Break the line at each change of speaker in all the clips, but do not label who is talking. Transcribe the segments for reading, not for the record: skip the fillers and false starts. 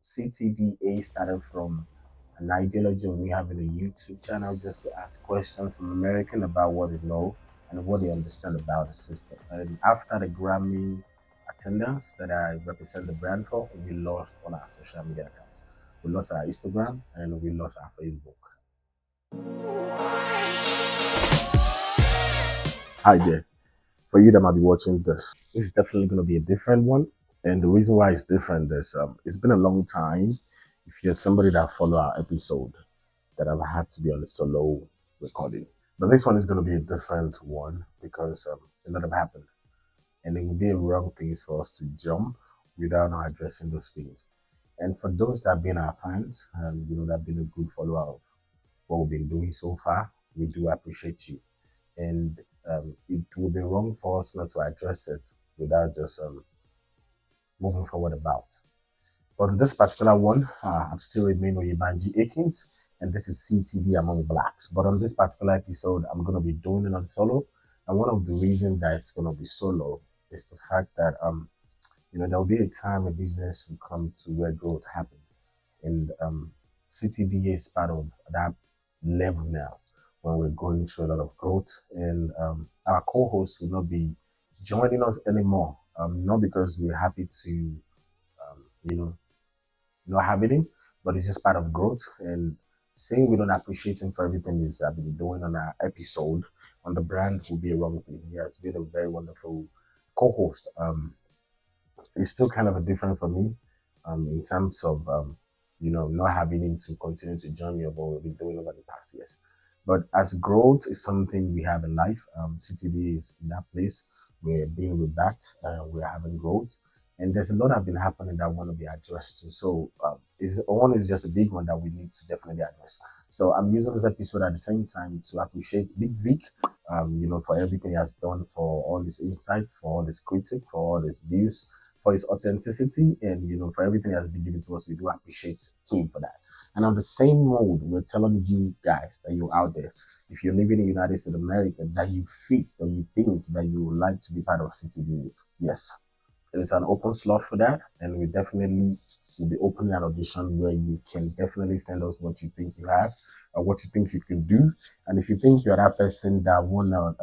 CTDA started from an ideology of me having a YouTube channel just to ask questions from American about what they know and what they understand about the system. And after the Grammy attendance that I represent the brand for, we lost all our social media accounts. We lost our Instagram and we lost our Facebook. Hi there. For you that might be watching this is definitely going to be a different one. And the reason why it's different is it's been a long time. If you're somebody that follow our episode, that I've had to be on a solo recording. But this one is going to be a different one because a lot have happened. And it would be a wrong things for us to jump without not addressing those things. And for those that have been our fans, that have been a good follower of what we've been doing so far, we do appreciate you. And it would be wrong for us not to address it without just moving forward about. But in this particular one, I'm still remain Oyebanji Akins, and this is CTD Among Blacks. But on this particular episode, I'm going to be doing it on solo. And one of the reasons that it's going to be solo is the fact that, there will be a time a business will come to where growth happens. And CTDA is part of that level now when we're going through a lot of growth. And our co-host will not be joining us anymore. Not because we're happy to, not having him, but it's just part of growth. And saying we don't appreciate him for everything he's been doing on our episode on the brand would be a wrong thing. He has been a very wonderful co-host. It's still kind of a different for me in terms of not having him to continue to join me of what we've been doing over the past years. But as growth is something we have in life, CTD is in that place. We're being rebacked, we're having growth, and there's a lot that have been happening that want to be addressed to. So one is just a big one that we need to definitely address. So I'm using this episode at the same time to appreciate Big Vic, for everything he has done, for all his insight, for all his critique, for all his views, for his authenticity, and for everything he has been given to us. We do appreciate him for that. And on the same mode, we're telling you guys that you're out there, if you're living in the United States of America, that you fit, that you think that you would like to be part of CTDA, yes, there is an open slot for that, and we definitely will be opening an audition where you can definitely send us what you think you have or what you think you can do. And if you think you're that person that wanna,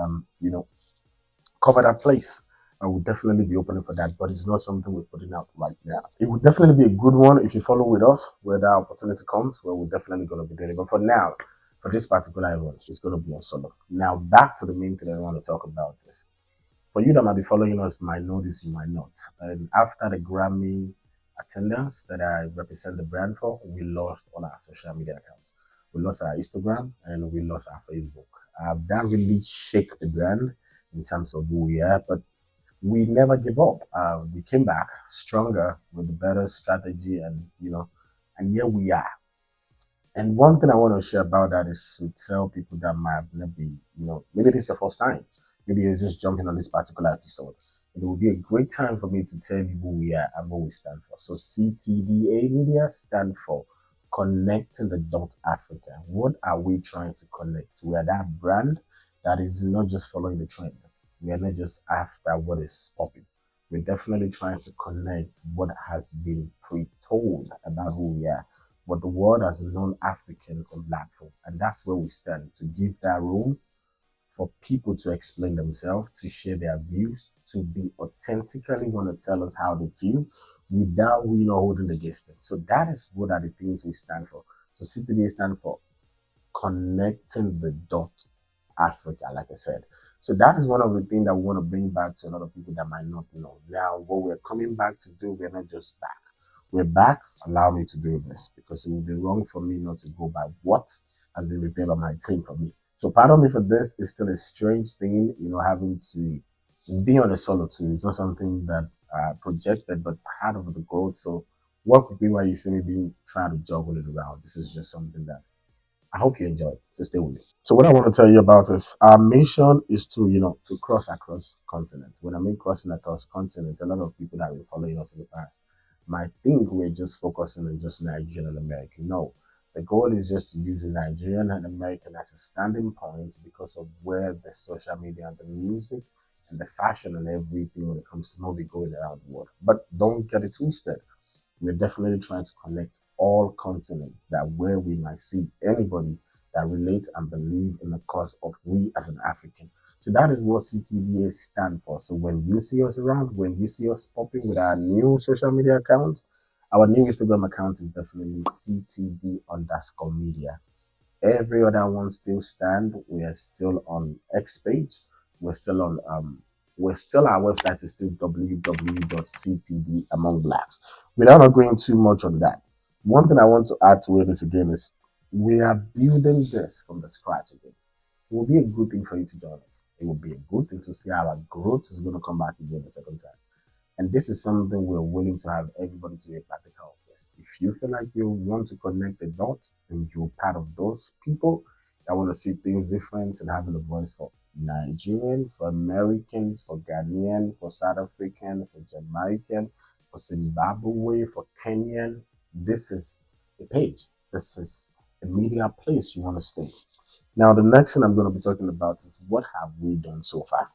cover that place, I would definitely be opening for that, but it's not something we're putting out right now. It would definitely be a good one if you follow with us, where that opportunity comes, where we're definitely going to be doing it. But for now, for this particular event, it's going to be on solo. Now, back to the main thing I want to talk about is for you that might be following us, you might know this, you might not. And after the Grammy attendance that I represent the brand for, we lost all our social media accounts. We lost our Instagram and we lost our Facebook. That really shake the brand in terms of who we are, but we never give up. We came back stronger with a better strategy, and here we are. And one thing I want to share about that is to tell people that might have never been, maybe this is your first time. Maybe you're just jumping on this particular episode. It will be a great time for me to tell you who we are and what we stand for. So CTDA Media stand for Connecting the Dot Africa. What are we trying to connect? We are that brand that is not just following the trend. We are not just after what is popping. We're definitely trying to connect what has been pre-told about who we are, what the world has known Africans and Black folk. And that's where we stand, to give that room for people to explain themselves, to share their views, to be authentically want to tell us how they feel without we not holding against them. So that is what are the things we stand for. So CTDA stand for Connecting the Dot Africa, like I said. So that is one of the things that we want to bring back to a lot of people that might not know. Now, what we're coming back to do, we're not just back. We're back. Allow me to do this because it would be wrong for me not to go by what has been prepared by my team for me. So pardon me for this. It's still a strange thing, having to be on a solo too. It's not something that projected, but part of the growth. So work with me while you see me being trying to juggle it around. This is just something that I hope you enjoy. So stay with me. So what I want to tell you about is our mission is to, to cross across continents. When I mean crossing across continents, a lot of people that have been following us in the past might think we're just focusing on just Nigerian and American. No. The goal is just to use Nigerian and American as a standing point because of where the social media and the music and the fashion and everything when it comes to movie going around the world. But don't get it twisted. We're definitely trying to connect all continents that where we might see anybody that relates and believe in the cause of we as an African. So that is what CTDA stand for. So when you see us around, when you see us popping with our new social media account, our new Instagram account is definitely CTD underscore media. Every other one still stand. We are still on X page. We're still on we're still our website is still www.ctd among blacks. Without not going too much on that, one thing I want to add to it is again is we are building this from the scratch again. It will be a good thing for you to join us. It will be a good thing to see how our growth is going to come back again the second time. And this is something we're willing to have everybody to be a partaker of this. If you feel like you want to connect the dots and you're part of those people that want to see things different and having a voice for Nigerian, for Americans, for Ghanaian, for South African, for Jamaican, for Zimbabwe, for Kenyan, this is a page. This is a media place you want to stay. Now, the next thing I'm going to be talking about is what have we done so far?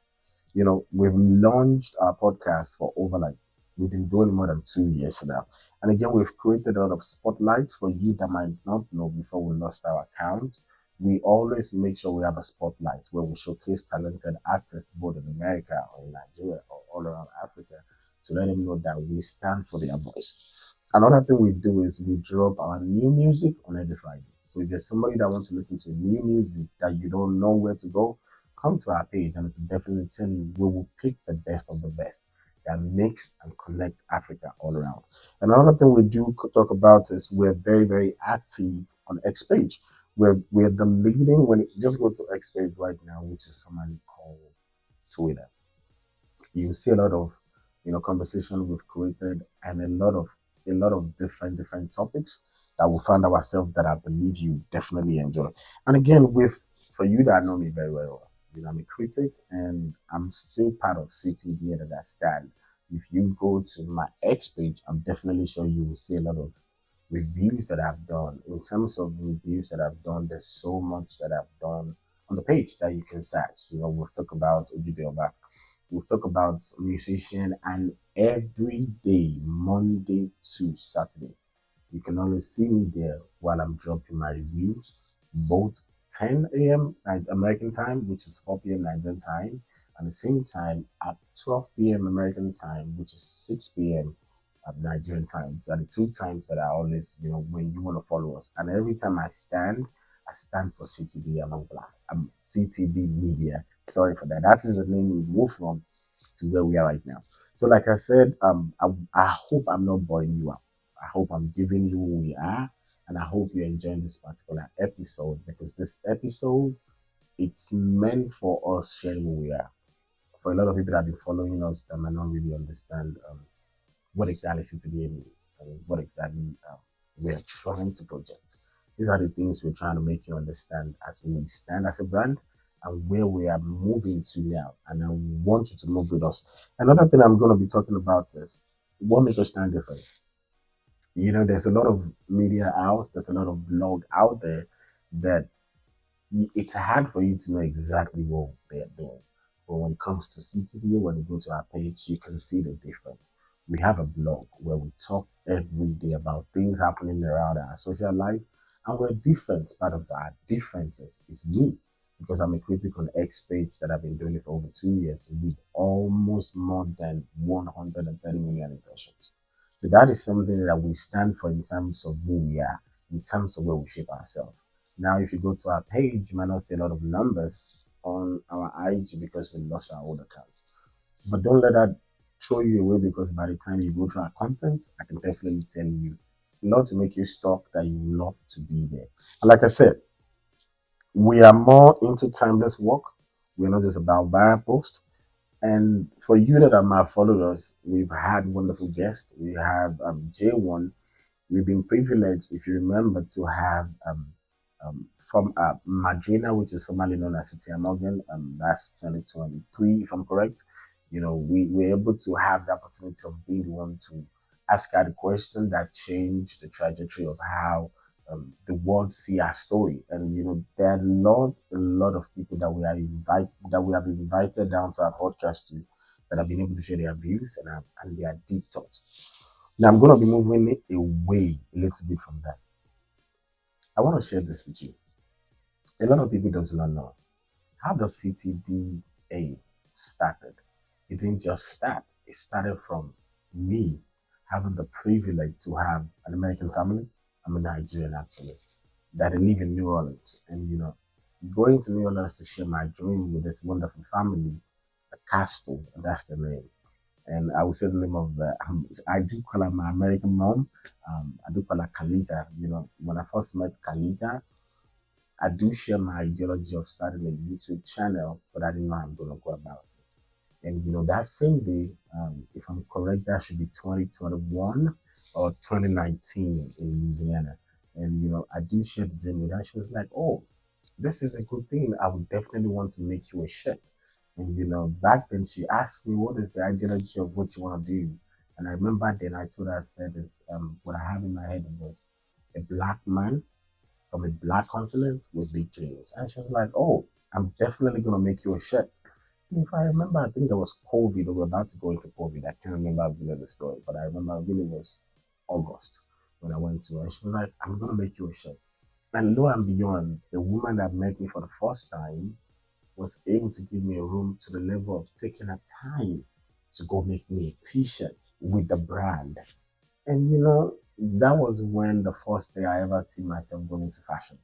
We've launched our podcast for over like we've been doing more than 2 years now. And again, we've created a lot of spotlight for you that might not know before we lost our account. We always make sure we have a spotlight where we showcase talented artists both in America or in Nigeria or all around Africa to let them know that we stand for their voice. Another thing we do is we drop our new music on every Friday. So if there's somebody that wants to listen to new music that you don't know where to go, come to our page and I can definitely tell you we will pick the best of the best that makes and connects Africa all around. Another thing we do talk about is we're very, very active on X page. We're the leading when it, just go to X page right now, which is formerly called Twitter. You see a lot of conversation we've created and a lot of different topics that we find ourselves that I believe you definitely enjoy. And again, with for you that know me very well, I'm a critic and I'm still part of CTDA that I stand. If you go to my X page, I'm definitely sure you will see a lot of reviews that I've done. In terms of reviews that I've done, there's so much that I've done on the page that you can search. We've talked about Ojude. We've talked about musician, and every day, Monday to Saturday, you can always see me there while I'm dropping my reviews, both 10 a.m. American time, which is 4 p.m. Nigerian time, and the same time at 12 p.m. American time, which is 6 p.m. at Nigerian time. These are the two times that I always, when you want to follow us. And every time I stand for CTD among black. CTD Media. Sorry for that. That is the name we moved from to where we are right now. So, like I said, I hope I'm not boring you out. I hope I'm giving you who we are, and I hope you're enjoying this particular episode because this episode it's meant for us sharing who we are. For a lot of people that have been following us, that might not really understand what exactly CTDA means and what exactly we're trying to project. These are the things we're trying to make you understand as we stand as a brand and where we are moving to now. And I want you to move with us. Another thing I'm going to be talking about is what makes us stand different. There's a lot of media out, there's a lot of blog out there that it's hard for you to know exactly what they're doing. But when it comes to CTDA, when you go to our page, you can see the difference. We have a blog where we talk every day about things happening around our social life, and we're different. Part of our differences is me, because I'm a critic on X page that I've been doing it for over 2 years with almost more than 130 million impressions. So that is something that we stand for in terms of who we are, in terms of where we shape ourselves. Now, if you go to our page, you might not see a lot of numbers on our IG because we lost our old account. But don't let that throw you away because by the time you go through our content, I can definitely tell you not to make you stop that you love to be there. And like I said, we are more into timeless work. We're not just about viral posts. And for you that have not followed us, we've had wonderful guests. We have J1. We've been privileged, if you remember, to have from Madrina, which is formerly known as Cynthia Morgan. That's 2023, if I'm correct. We were able to have the opportunity of being the one to ask her the question that changed the trajectory of how the world see our story. And there are a lot of people that we have invited down to our podcast to that have been able to share their views and their deep thoughts. Now I'm gonna be moving away a little bit from that. I want to share this with you. A lot of people does not know how the CTDA started. It didn't just start. It started from me having the privilege to have an American family. I'm a Nigerian actually that I live in New Orleans, and going to New Orleans to share my dream with this wonderful family, the Castle, that's the name. And I will say the name of I do call her my American mom. I do call her Kalita. When I first met Kalita, I do share my ideology of starting a YouTube channel, but I didn't know how I'm going to go about it. And that same day, if I'm correct, that should be 2021 or 2019 in Louisiana. And I do share the dream with her. She was like, "Oh, this is a good thing. I would definitely want to make you a shirt." And back then she asked me, "What is the ideology of what you want to do?" And I remember then I told her, I said, "Is what I have in my head was a black man from a black continent with big dreams." And she was like, "Oh, I'm definitely gonna make you a shirt." And if I remember, I think there was COVID, or we were about to go into COVID. I can't remember really the story, but I remember really was August when I went to her. And she was like, "I'm gonna make you a shirt." And lo and beyond, the woman that met me for the first time was able to give me a room to the level of taking her time to go make me a t-shirt with the brand. And that was when the first day I ever see myself going into fashion.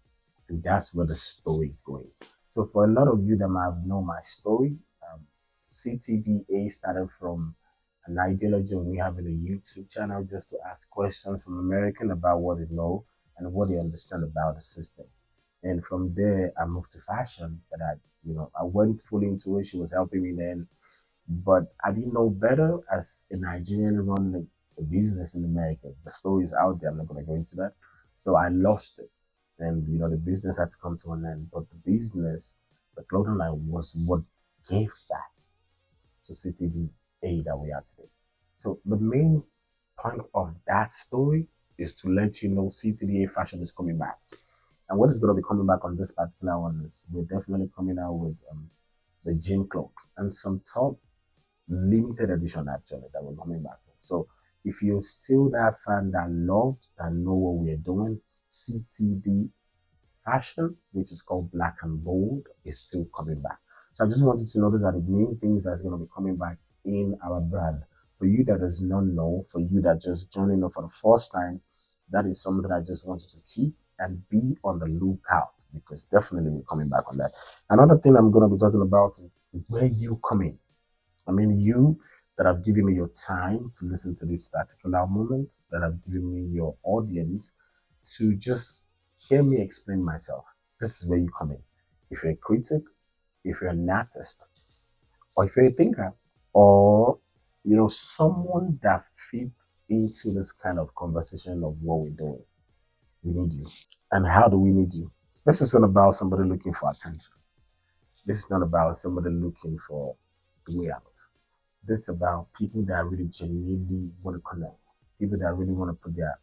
And that's where the story is going. So for a lot of you that might have known my story, CTDA started from an ideology of me having a YouTube channel just to ask questions from American about what they know and what they understand about the system. And from there, I moved to fashion. That I went fully into it. She was helping me then, but I didn't know better as a Nigerian running a business in America. The story is out there. I'm not going to go into that. So I lost it. And, the business had to come to an end. But the business, the clothing line was what gave that to CTDA that we are today. So the main point of that story is to let you know CTDA fashion is coming back. And what is going to be coming back on this particular one is we're definitely coming out with the gym clothes and some top limited edition actually that we're coming back with. So if you're still that fan that loved that know what we're doing, CTD fashion, which is called Black and Bold, is still coming back. So I just wanted to know those are the main things that's going to be coming back in our brand. For you that does not know, for you that just joining us for the first time, that is something I just wanted to keep and be on the lookout because definitely we're coming back on that. Another thing I'm going to be talking about is where you come in. I mean, you that have given me your time to listen to this particular moment, that have given me your audience to just hear me explain myself. This is where you come in. If you're a critic, if you're an artist, or if you're a thinker, or someone that fits into this kind of conversation of what we're doing, we need you. And how do we need you? This is not about somebody looking for attention. This is not about somebody looking for the way out. This is about people that really genuinely want to connect, people that really want to put their,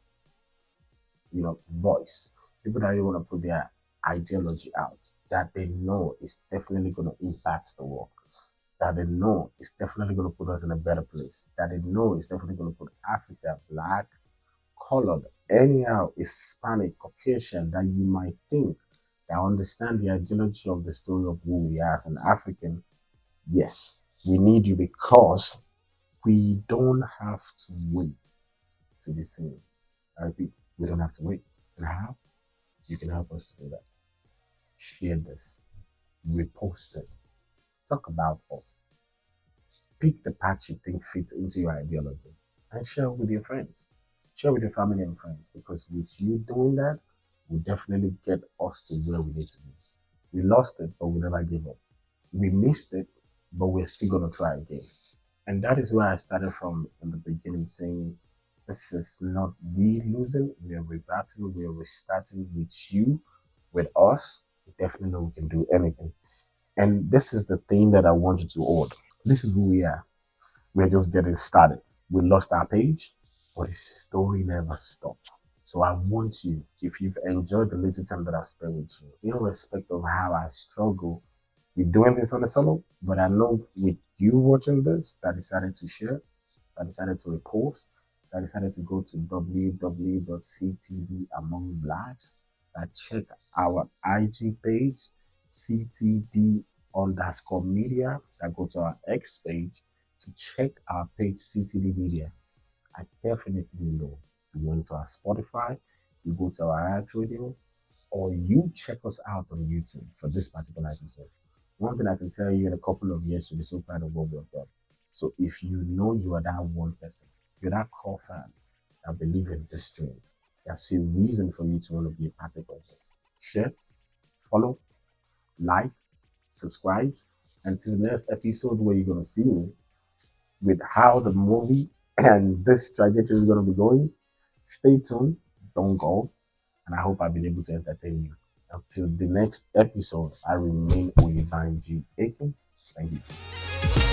voice, people that really want to put their ideology out, that they know is definitely going to impact the world, that they know is definitely going to put us in a better place, that they know is definitely going to put Africa, black, colored, anyhow, Hispanic, Caucasian, that you might think that understand the ideology of the story of who we are as an African. Yes, we need you because we don't have to wait to be seen. I repeat, we don't have to wait. And how? You can help us to do that. Share this, repost it, talk about us, pick the part you think fits into your ideology, and share it with your friends. Share with your family and friends because with you doing that, will definitely get us to where we need to be. We lost it, but we never gave up. We missed it, but we're still going to try again. And that is where I started from in the beginning, saying, this is not we losing, we are rebattling, we are restarting with you, with us. Definitely we can do anything. And this is the thing that I want you to hold. This is who we are. We're just getting started. We lost our page, but the story never stopped. So I want you, if you've enjoyed the little time that I've spent with you, irrespective of how I struggle with doing this on a solo, but I know with you watching this, that decided to share, that decided to repost, I decided to go to www.ctd that check our IG page, CTD underscore media, that go to our X page to check our page, CTD Media. I definitely know you went to our Spotify, you go to our radio, or you check us out on YouTube for this particular episode. One thing I can tell you, in a couple of years, you'll be so proud of what we've done. So if you know you are that one person, you're that core fan that believe in this dream, there's a reason for you to want to be a part of this. Share, follow, like, subscribe. Until the next episode where you're gonna see me with how the movie and this trajectory is gonna be going. Stay tuned, don't go, and I hope I've been able to entertain you. Until the next episode, I remain Oyevine G. Akins. Thank you.